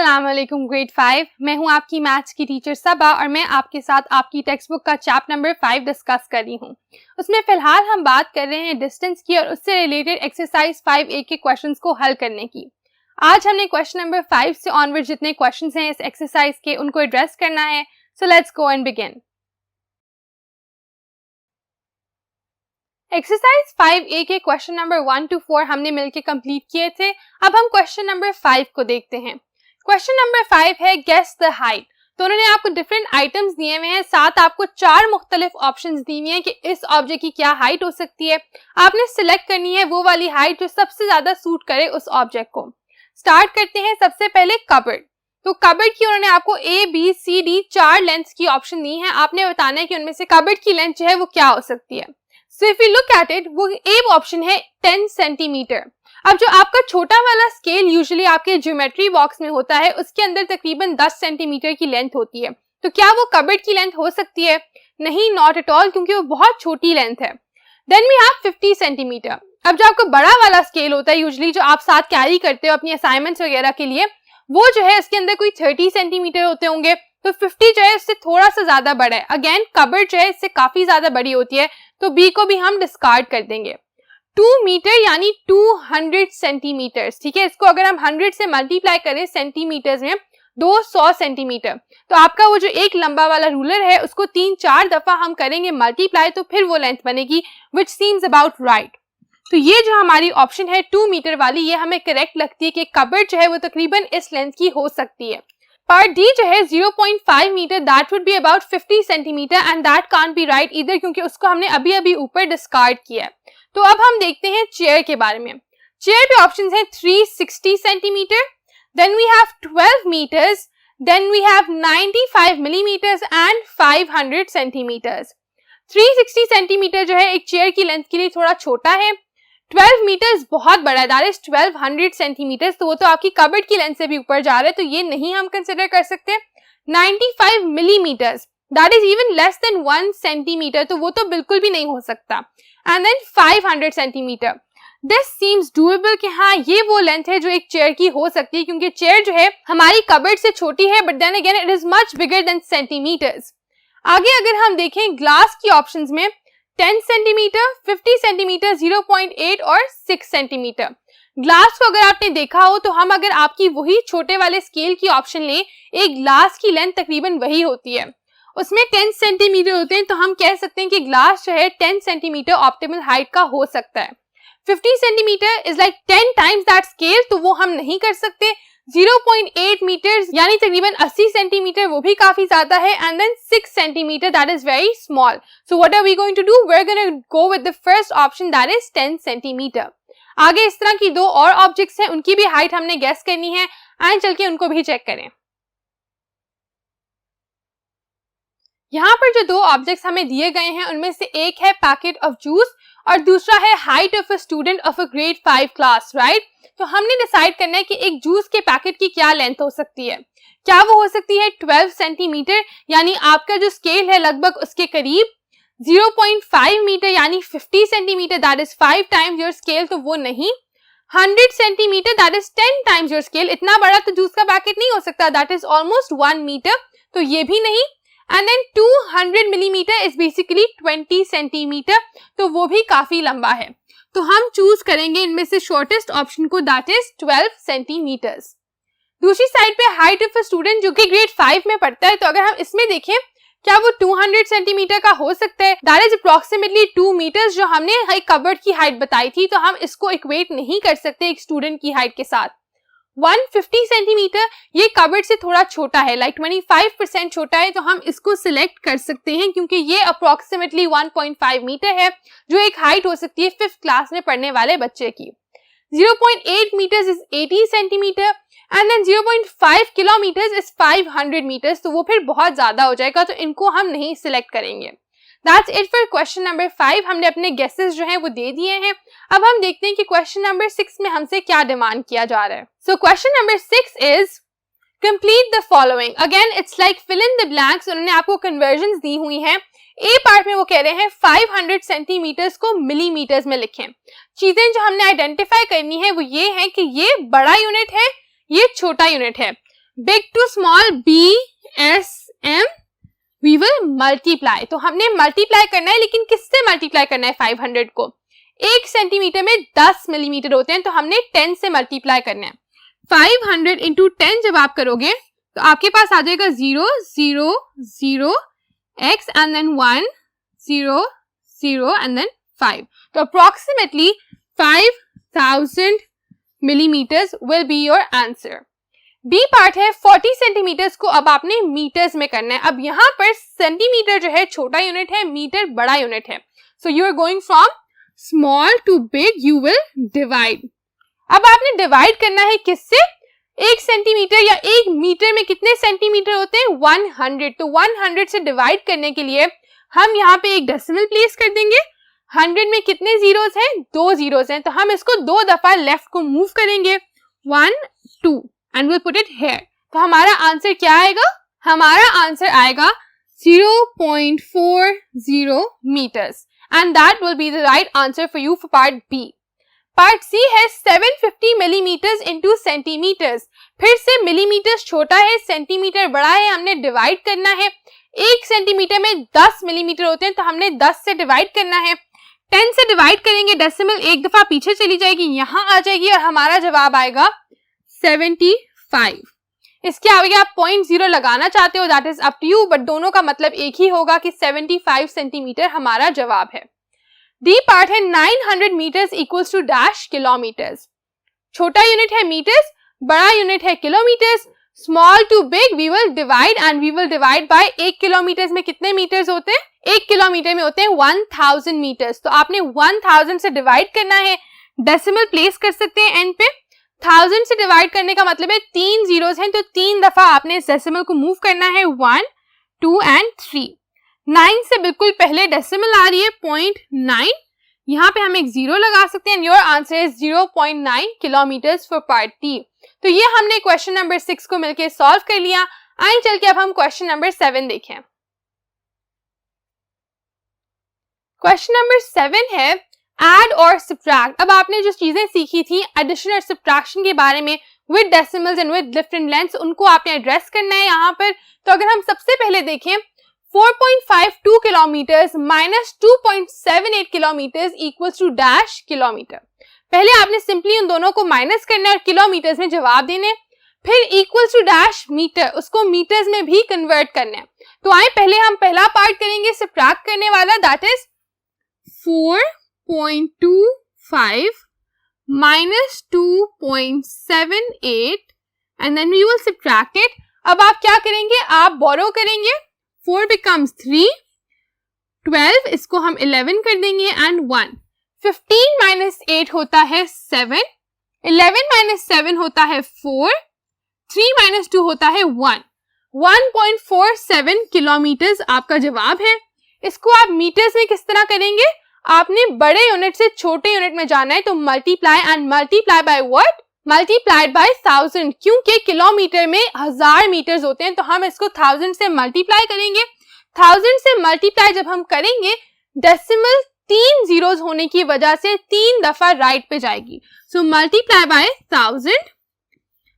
अस्सलाम वालेकुम ग्रेड 5। मैं हूं आपकी मैथ्स की टीचर सबा और मैं आपके साथ आपकी टेक्स्ट बुक का चैप्टर नंबर 5 डिस्कस कर रही हूं। उसमें फिलहाल हम बात कर रहे हैं डिस्टेंस की और उससे रिलेटेड एक्सरसाइज 5A के क्वेश्चंस को हल करने की। आज हमने क्वेश्चन नंबर 5 से ऑनवर्ड जितने क्वेश्चंस हैं इस एक्सरसाइज के उनको एड्रेस करना है। So let's go and begin. Exercise 5A के क्वेश्चन नंबर 1 to 4 हमने मिलकर कंप्लीट किए थे। अब हम क्वेश्चन नंबर 5 को देखते हैं। क्वेश्चन नंबर 5 है गेस द हाइट। तो उन्होंने आपको डिफरेंट आइटम्स दिए हुए हैं, साथ आपको 4 मुख्तलिफ ऑप्शंस दिए हुए हैं कि इस ऑब्जेक्ट की क्या हाइट हो सकती है। आपने सिलेक्ट करनी है वो वाली हाइट जो सबसे ज्यादा सूट करे उस ऑब्जेक्ट को। स्टार्ट करते हैं सबसे पहले कबर्ड। तो कबर्ड की उन्होंने आपको ABCD 4 लेंथ की ऑप्शन दी है। आपने बताना है कि उनमें से कबर्ड की लेंथ जो है वो क्या हो सकती है। So if you look at it, वो ए ऑप्शन है 10 सेंटीमीटर। अब जो आपका छोटा वाला स्केल यूजुअली आपके ज्योमेट्री बॉक्स में होता है उसके अंदर तकरीबन 10 सेंटीमीटर की लेंथ होती है। तो क्या वो कबर्ड की लेंथ हो सकती है? नहीं, नॉट एट ऑल, क्योंकि वो बहुत छोटी लेंथ है। Then we have 50 centimetre. अब जो आपका बड़ा वाला स्केल होता है यूजुअली जो आप साथ कैरी करते हो अपनी असाइनमेंट्स वगैरह के लिए, वो जो है इसके अंदर कोई 30 सेंटीमीटर होते होंगे। तो 50 जो है इससे थोड़ा सा ज्यादा बड़ा है। अगेन कबर्ड जो है इससे काफी ज्यादा बड़ी होती है, तो बी को भी हम डिस्कार्ड कर देंगे। 2 मीटर यानी 200 सेंटीमीटर, ठीक है। इसको अगर हम 100 से मल्टीप्लाई करें सेंटीमीटर्स में, 200 सेंटीमीटर। तो आपका वो जो एक लंबा वाला रूलर है उसको 3-4 दफा हम करेंगे मल्टीप्लाई, तो फिर वो लेंथ बनेगी, विच सीम्स अबाउट राइट। तो ये जो हमारी ऑप्शन है 2 मीटर वाली, ये हमें करेक्ट लगती है कि कबर्ड जो है वो तकरीबन इस लेंथ की हो सकती है। पार्ट डी जो है 0.5 metre, that would be about 50 centimetre and that can't be right इधर, क्योंकि उसको हमने अभी अभी ऊपर डिस्कार्ड किया है। तो अब हम देखते हैं चेयर के बारे में। चेयर पे ऑप्शंस हैं 360 centimetre, then we have 12 metres, then we have 95 millimetres and 500 centimetres. 360 centimetre जो है एक चेयर की लेंथ के लिए थोड़ा छोटा है। 12 मीटर्स बहुत बड़ा है, दैट इज 1200 सेंटीमीटर्स, तो वो तो आपकी कबर्ड की लेंथ से भी ऊपर जा रहा है, तो ये नहीं हम कंसिडर कर सकते। 95 millimetres, that is even less than 1 centimetre, तो वो तो बिल्कुल भी नहीं हो सकता। And then 500 centimetre, this seems doable कि हाँ ये वो लेंथ है जो एक चेयर की हो सकती है, क्योंकि चेयर जो है हमारी कबर्ड से छोटी है, but then again it is much bigger than centimetres. आगे अगर हम देखें ग्लास की ऑप्शंस में 10 सेंटीमीटर, 50 सेंटीमीटर, 0.8 और 6 सेंटीमीटर। ग्लास को अगर आपने देखा हो तो हम अगर आपकी वही छोटे वाले स्केल की ऑप्शन लें, एक ग्लास की लेंथ तकरीबन वही होती है, उसमें 10 सेंटीमीटर होते हैं, तो हम कह सकते हैं कि ग्लास जो है 10 सेंटीमीटर ऑप्टिमल हाइट का हो सकता है। 50 centimetre is like 10 times that scale, तो वो हम नहीं कर सकते। 0.8 मीटर यानी तकरीबन 80 सेंटीमीटर, वो भी काफी ज्यादा है। And then 6 centimetre, that is very small. So what are we going to do? We are going to go with the first option, that is 10 centimetre. आगे इस तरह की 2 और ऑब्जेक्ट्स हैं, उनकी भी हाइट हमने गेस करनी है, एंड चल के उनको भी चेक करें। यहाँ पर जो 2 ऑब्जेक्ट्स हमें दिए गए हैं उनमें से एक है पैकेट ऑफ जूस और दूसरा है height of a student of a grade 5 class, right. तो हमने डिसाइड करना है कि एक जूस के पैकेट की क्या लेंथ हो सकती है। क्या वो हो सकती है 12 सेंटीमीटर, यानी आपका जो स्केल है लगभग उसके करीब। 0.5 मीटर यानी 50 centimetre, that is 5 times your scale, तो वो नहीं। 100 centimetre, that is 10 times your scale, इतना बड़ा तो जूस का पैकेट नहीं हो सकता, दैट इज ऑलमोस्ट 1 मीटर, तो ये भी नहीं। And then 200 millimetre is basically 20 centimetre, तो वो भी काफी लंबा है। तो हम चूज करेंगे इनमें से शॉर्टेस्ट ऑप्शन को, दैट इज 12 सेंटीमीटर्स। दूसरी साइड पे हाइट ऑफ अ स्टूडेंट जो कि ग्रेड 5 में पढ़ता है, तो अगर हम इसमें देखें क्या वो 200 सेंटीमीटर का हो सकता है? दैट इज अप्रोक्सीमेटली 2 मीटर्स, जो हमने एक कबर्ड की हाइट बताई थी, तो हम इसको इक्वेट नहीं कर सकते एक स्टूडेंट की हाइट के साथ। 150 सेंटीमीटर ये कबर्ड से थोड़ा छोटा है, लाइक 25% छोटा है, तो हम इसको सिलेक्ट कर सकते हैं क्योंकि ये अप्रोक्सीमेटली 1.5 मीटर है, जो एक हाइट हो सकती है 5th क्लास में पढ़ने वाले बच्चे की। 0.8 metres is 80 centimetre and then 0.5 kilometres is 500 metres, तो वो फिर बहुत ज्यादा हो जाएगा, तो इनको हम नहीं सिलेक्ट करेंगे। That's it for question number 5। हमने अपने गेसेस जो हैं वो दे दिए हैं। अब हम देखते हैं कि क्वेश्चन नंबर 6 में हमसे क्या डिमांड किया जा रहा है। So question number 6 is complete the following. Again it's like fill in the blanks. उन्होंने आपको कन्वर्जन्स दी हुई हैं। ए पार्ट में वो कह रहे हैं 500 सेंटीमीटर्स को मिलीमीटर्स में लिखें। चीजें जो हमने आइडेंटिफाई करनी है वो ये है कि ये बड़ा यूनिट है, ये छोटा यूनिट है। Big to small BSM we will multiply. तो हमने मल्टीप्लाई करना है, लेकिन किससे मल्टीप्लाई करना है 500 को? 1 सेंटीमीटर में 10 मिलीमीटर होते हैं, तो हमने 10 से मल्टीप्लाई करना है। 500 इंटू 10 जब आप करोगे तो आपके पास आ जाएगा 0 0 0 x and then 1 0 0 and then 5। तो approximately 5000 millimetres will be your answer. B part है 40 सेंटीमीटर्स को अब आपने मीटर्स में करना है। अब यहाँ पर सेंटीमीटर जो है छोटा यूनिट है, मीटर बड़ा यूनिट है। So you are going from small to big, you will divide. अब आपने डिवाइड करना है किससे? 1 सेंटीमीटर या 1 मीटर में कितने सेंटीमीटर होते हैं? 100। तो 100 से डिवाइड करने के लिए हम यहाँ पे एक डेसिमल प्लेस कर देंगे। 100 में कितने जीरोस हैं? 2 जीरोस हैं, तो हम इसको 2 दफा लेफ्ट को मूव करेंगे, 1 2 and will put it here. तो हमारा आंसर क्या आएगा? हमारा आंसर आएगा 0.40 meters and that will be the right answer for you for part B. Part C है 750 millimeters into centimeters। फिर से मिलीमीटर छोटा है, सेंटीमीटर बड़ा है, हमने डिवाइड करना है। 1 सेंटीमीटर में 10 मिलीमीटर होते हैं, तो हमने 10 से डिवाइड करना है। 10 से डिवाइड करेंगे, डेसिमल एक दफा पीछे चली जाएगी, यहाँ आ जाएगी और हमारा जवाब आएगा 75। इसके आगे आप 0.0 लगाना चाहते हो, that is up to you, but दोनों का मतलब एक ही होगा कि 75 सेंटीमीटर हमारा जवाब है। डी पार्ट है 900 metres equals to dash kilometres. छोटा यूनिट है मीटर्स, बड़ा यूनिट है kilometres. Small to big we will divide and we will divide by 1 kilometres में कितने मीटर्स होते हैं? 1 किलोमीटर में होते हैं 1000 मीटर्स। तो आपने 1000 से डिवाइड करना है, डेसिमल प्लेस कर सकते हैं एंड पे। 1000 से डिवाइड करने का मतलब है 3 जीरोस हैं, तो 3 दफा आपने इस डेसिमल को मूव करना है, 1 2 एंड 3। 9 से बिल्कुल पहले डेसिमल आ रही है 0.9, यहाँ पे हम एक 0 लगा सकते हैं। Your answer is 0.9 kilometres for part D. तो ये हमने क्वेश्चन नंबर 6 को मिलकर सॉल्व कर लिया। आइए चल के अब हम क्वेश्चन नंबर 7 देखें। क्वेश्चन नंबर 7 है एड और सब्ट्रैक्ट। अब आपने जो चीजें सीखी थी एडिशन और सब्ट्रैक्शन के बारे में with decimals and with different lengths, उनको आपने एड्रेस करना है यहाँ पर। तो अगर हम सबसे पहले देखें 4.52 kilometres minus 2.78 kilometres equals to dash kilometre. पहले आपने सिंपली उन दोनों को माइनस करना है और किलोमीटर्स में जवाब देने, फिर इक्वल्स टू डैश मीटर, उसको मीटर्स में भी कन्वर्ट करना है। तो आए पहले हम पहला पार्ट करेंगे सब्ट्रैक्ट करने वाला, that is 4.25 minus 2.78 and then we will subtract it. अब आप क्या करेंगे? आप बोरो करेंगे, 4 becomes 3, 12 इसको हम 11 कर देंगे and 1, 15 minus 8 होता है 7, 11 minus 7 होता है 4, 3 minus 2 होता है 1, 1.47 किलोमीटर्स आपका जवाब है। इसको आप मीटर्स में किस तरह करेंगे? आपने बड़े यूनिट से छोटे यूनिट में जाना है, तो multiply and multiply by what? Multiplied by 1000, क्योंकि किलोमीटर में 1000 मीटर्स होते हैं, तो हम इसको 1000 से मल्टीप्लाई करेंगे। 1000 से मल्टीप्लाई जब हम करेंगे, डेसिमल 3 जीरोस होने की वजह से 3 दफा राइट पे जाएगी। सो मल्टीप्लाई बाय 1000,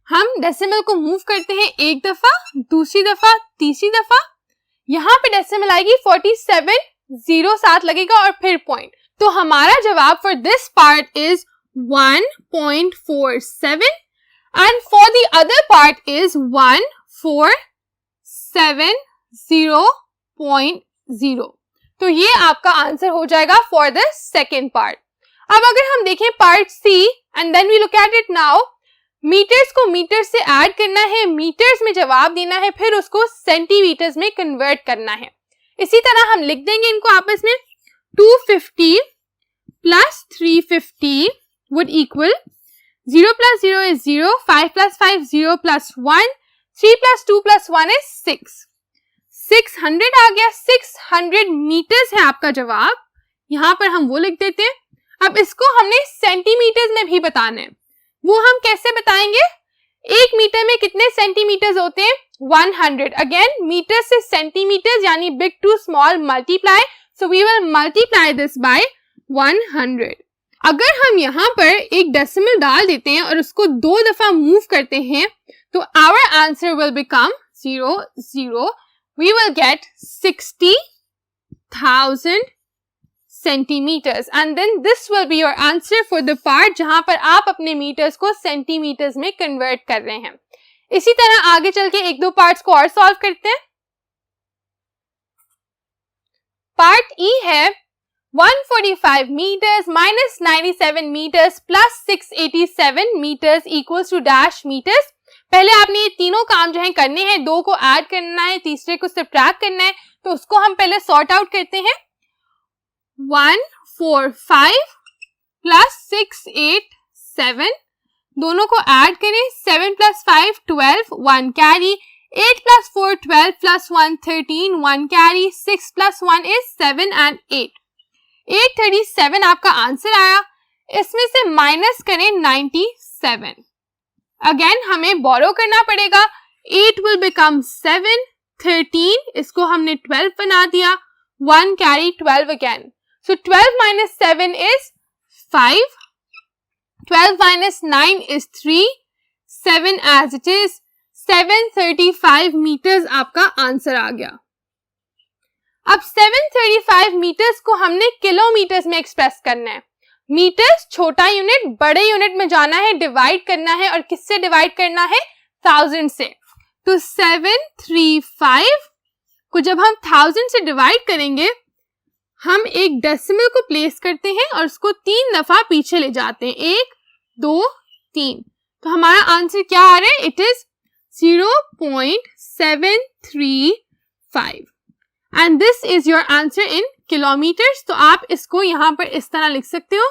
हम डेसिमल को मूव करते हैं एक दफा, दूसरी दफा, तीसरी दफा, यहाँ पे डेसिमल आएगी 47, 0 साथ लगेगा और फिर पॉइंट। तो हमारा जवाब for this part is 1.47 and for the other part is 1470.0। तो ये आपका आंसर हो जाएगा फॉर द सेकेंड पार्ट। अब अगर हम देखें part C and then we look at it now, metres को मीटर्स से ऐड करना है, मीटर्स में जवाब देना है, फिर उसको सेंटीमीटर्स में कन्वर्ट करना है। इसी तरह हम लिख देंगे इनको आपस में, 250 plus 350 would equal 0 plus 0 is 0, 5 plus 5 0 plus 1, 3 plus 2 plus 1 is 6, 600 आ गया। 600 मीटर्स है आपका जवाब, यहाँ पर हम वो लिख देते हैं। अब इसको हमने सेंटीमीटर्स में भी बताना है, वो हम कैसे बताएंगे? 1 मीटर में कितने सेंटीमीटर्स होते हैं? 100। अगेन मीटर से सेंटीमीटर्स यानी big to small multiply, so we will multiply this by 100। अगर हम यहाँ पर एक डेसिमल डाल देते हैं और उसको 2 दफा मूव करते हैं, तो our answer will become 0, 0. We will get 60,000 centimeters and then this will be your answer for the part जहां पर आप अपने meters को centimeters में convert कर रहे हैं. इसी तरह आगे चल के एक दो पार्ट्स को और सॉल्व करते हैं. पार्ट ई है 145 meters minus 97 meters plus 687 meters equals to dash meters. पहले आपने ये तीनों काम जो है करने हैं, दो को ऐड करना है, तीसरे को सब्ट्रैक्ट करना है, तो उसको हम पहले सॉर्ट आउट करते हैं. 145 प्लस 687 दोनों को ऐड करें. 7 plus 5 12 1 carry. 8 plus 4 12 plus 1 13 1 carry. 6 plus 1 is 7 and 8. 837 आपका आंसर आया. इसमें से माइनस करें 97. अगेन हमें बोरो करना पड़ेगा. 8 विल बिकम 7. 13 इसको हमने 12 बना दिया. 1 carry 12 again. So 12 minus 7 is 5. 12 minus 9 is 3. 7 as it is. 735 meters आपका आंसर आ गया. अब 735 meters को हमने किलोमीटर्स में एक्सप्रेस करना है. मीटर्स छोटा यूनिट, बड़े यूनिट में जाना है, डिवाइड करना है, और किससे डिवाइड करना है? 1000 से. तो 735 को जब हम 1000 से डिवाइड करेंगे, हम एक डेसिमल को प्लेस करते हैं और उसको 3 दफा पीछे ले जाते हैं. 1 2 3. तो हमारा आंसर क्या आ रहा है? It is 0.735 and this is your answer in kilometres. तो आप इसको यहां पर इस तरह लिख सकते हो.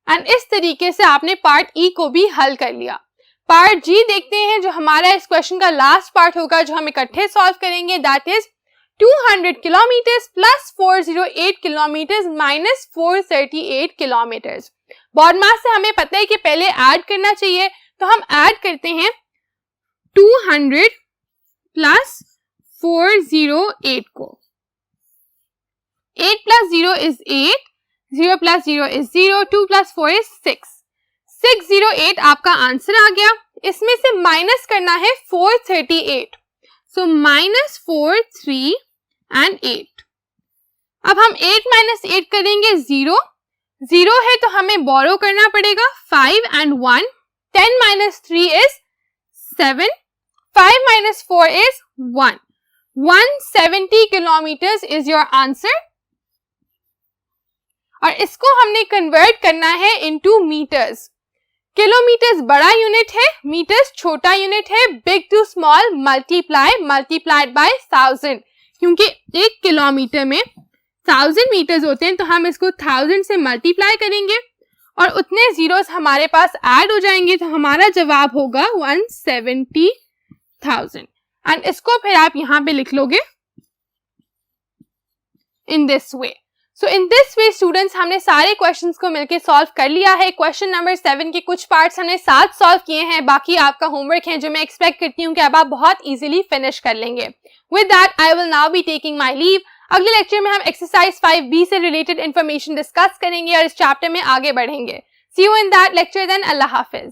एंड इस तरीके से आपने पार्ट ई को भी हल कर लिया. पार्ट जी देखते हैं, जो हमारा इस क्वेश्चन का लास्ट पार्ट होगा, जो हम इकट्ठे सॉल्व करेंगे. That is 200 kilometres plus 408 kilometres minus 438 kilometres. बॉड मास से हमें पता है कि पहले ऐड करना चाहिए, तो हम ऐड करते हैं 200 प्लस 408 को. 8 plus 0 is 8. 0 plus 0 is 0. 2 plus 4 is 6. 608 आपका आंसर आ गया. इसमें से माइनस करना है 438. So minus 4 3 and 8. अब हम 8 माइनस 8 करेंगे 0. 0 है तो हमें बोरो करना पड़ेगा 5 and 1. 10 minus 3 is 7. 5 minus 4 is 1. 170 kilometres is your answer. और इसको हमने कन्वर्ट करना है इनटू मीटर्स. किलोमीटर्स बड़ा यूनिट है, मीटर्स छोटा यूनिट है. Big to small multiplied by 1000. क्योंकि एक किलोमीटर में 1000 मीटर्स होते हैं, तो हम इसको 1000 से मल्टीप्लाई करेंगे और उतने जीरोस हमारे पास ऐड हो जाएंगे. तो हमारा जवाब होगा 170,000. एंड इसको फिर आप यहां पे लिख लोगे in this way. So in this way students, हमने सारे क्वेश्चंस को मिलके सॉल्व कर लिया है. क्वेश्चन नंबर 7 के कुछ पार्ट्स हमने साथ सॉल्व किए हैं, बाकी आपका होमवर्क है, जो मैं एक्सपेक्ट करती हूँ कि अब आप बहुत इजीली फिनिश कर लेंगे. With that I will now be taking my leave. अगले लेक्चर में हम एक्सरसाइज 5B से रिलेटेड इंफॉर्मेशन डिस्कस करेंगे और इस चैप्टर में आगे बढ़ेंगे. See you in that lecture then. अल्लाह हाफिज.